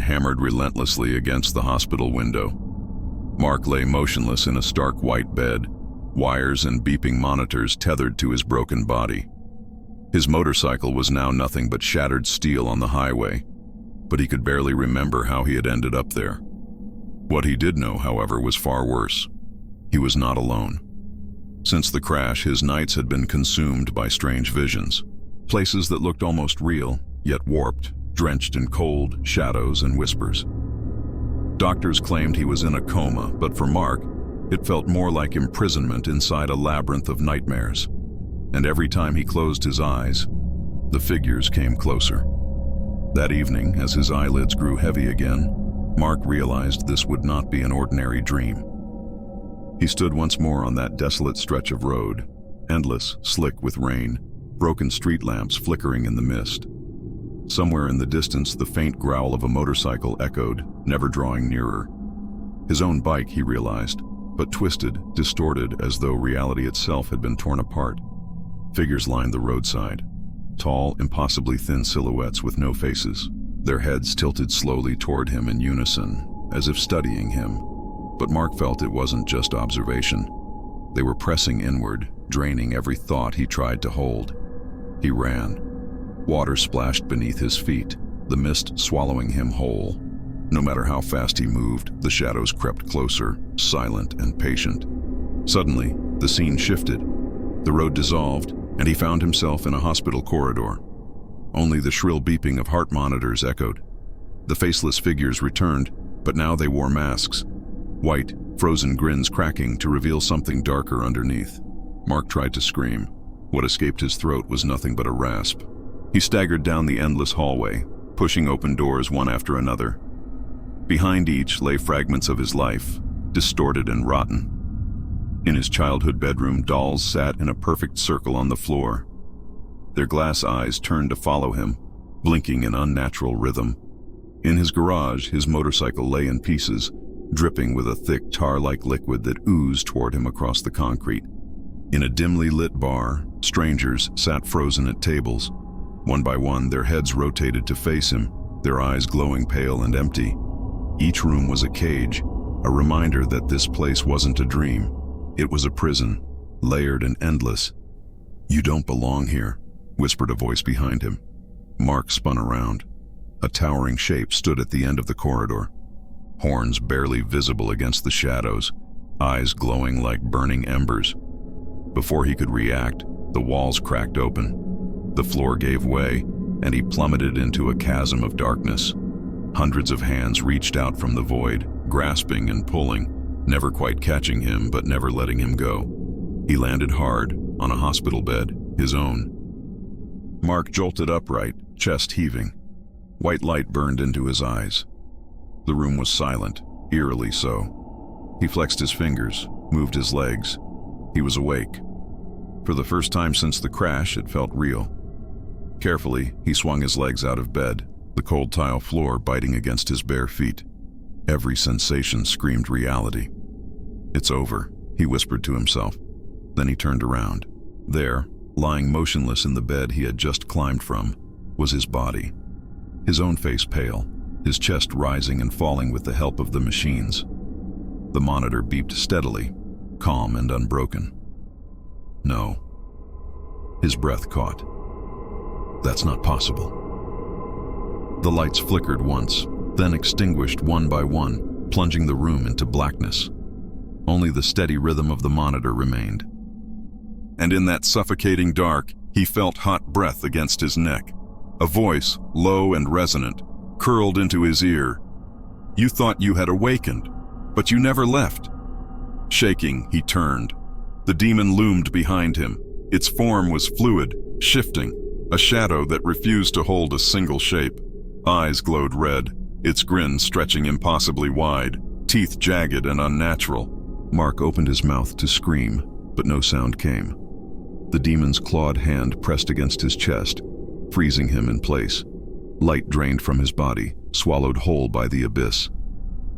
hammered relentlessly against the hospital window. Mark lay motionless in a stark white bed, wires and beeping monitors tethered to his broken body. His motorcycle was now nothing but shattered steel on the highway, but he could barely remember how he had ended up there. What he did know, however, was far worse. He was not alone. Since the crash, his nights had been consumed by strange visions, places that looked almost real, yet warped, drenched in cold, shadows, and whispers. Doctors claimed he was in a coma, but for Mark, it felt more like imprisonment inside a labyrinth of nightmares. And every time he closed his eyes, the figures came closer. That evening, as his eyelids grew heavy again, Mark realized this would not be an ordinary dream. He stood once more on that desolate stretch of road, endless, slick with rain, broken street lamps flickering in the mist. Somewhere in the distance, the faint growl of a motorcycle echoed, never drawing nearer. His own bike, he realized, but twisted, distorted, as though reality itself had been torn apart. Figures lined the roadside, tall, impossibly thin silhouettes with no faces, their heads tilted slowly toward him in unison, as if studying him. But Mark felt it wasn't just observation. They were pressing inward, draining every thought he tried to hold. He ran. Water splashed beneath his feet, the mist swallowing him whole. No matter how fast he moved, the shadows crept closer, silent and patient. Suddenly, the scene shifted. The road dissolved, and he found himself in a hospital corridor. Only the shrill beeping of heart monitors echoed. The faceless figures returned, but now they wore masks. White, frozen grins cracking to reveal something darker underneath. Mark tried to scream. What escaped his throat was nothing but a rasp. He staggered down the endless hallway, pushing open doors one after another. Behind each lay fragments of his life, distorted and rotten. In his childhood bedroom, dolls sat in a perfect circle on the floor. Their glass eyes turned to follow him, blinking in unnatural rhythm. In his garage, his motorcycle lay in pieces, dripping with a thick tar-like liquid that oozed toward him across the concrete. In a dimly lit bar, strangers sat frozen at tables. One by one, their heads rotated to face him, their eyes glowing pale and empty. Each room was a cage, a reminder that this place wasn't a dream. It was a prison, layered and endless. "You don't belong here," whispered a voice behind him. Mark spun around. A towering shape stood at the end of the corridor, horns barely visible against the shadows, eyes glowing like burning embers. Before he could react, the walls cracked open. The floor gave way, and he plummeted into a chasm of darkness. Hundreds of hands reached out from the void, grasping and pulling, never quite catching him but never letting him go. He landed hard, on a hospital bed, his own. Mark jolted upright, chest heaving. White light burned into his eyes. The room was silent, eerily so. He flexed his fingers, moved his legs. He was awake. For the first time since the crash, it felt real. Carefully, he swung his legs out of bed, the cold tile floor biting against his bare feet. Every sensation screamed reality. "It's over," he whispered to himself. Then he turned around. There, lying motionless in the bed he had just climbed from, was his body. His own face pale, his chest rising and falling with the help of the machines. The monitor beeped steadily, calm and unbroken. No. His breath caught. That's not possible. The lights flickered once, then extinguished one by one, plunging the room into blackness. Only the steady rhythm of the monitor remained. And in that suffocating dark, he felt hot breath against his neck. A voice, low and resonant, curled into his ear. "You thought you had awakened, but you never left." Shaking, he turned. The demon loomed behind him. Its form was fluid, shifting, a shadow that refused to hold a single shape. Eyes glowed red, its grin stretching impossibly wide, teeth jagged and unnatural. Mark opened his mouth to scream, but no sound came. The demon's clawed hand pressed against his chest, freezing him in place. Light drained from his body, swallowed whole by the abyss.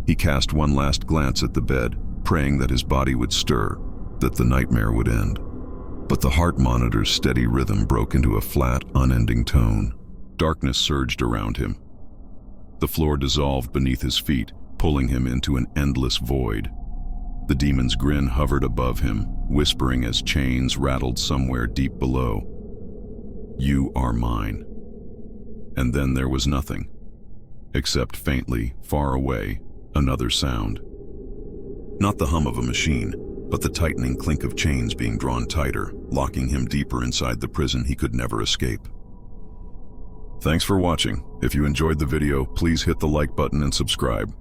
He cast one last glance at the bed, praying that his body would stir, that the nightmare would end. But the heart monitor's steady rhythm broke into a flat, unending tone. Darkness surged around him. The floor dissolved beneath his feet, pulling him into an endless void. The demon's grin hovered above him, whispering as chains rattled somewhere deep below. "You are mine." And then there was nothing, except faintly, far away, another sound. Not the hum of a machine, but the tightening clink of chains being drawn tighter, locking him deeper inside the prison he could never escape. Thanks for watching. If you enjoyed the video, please hit the like button and subscribe.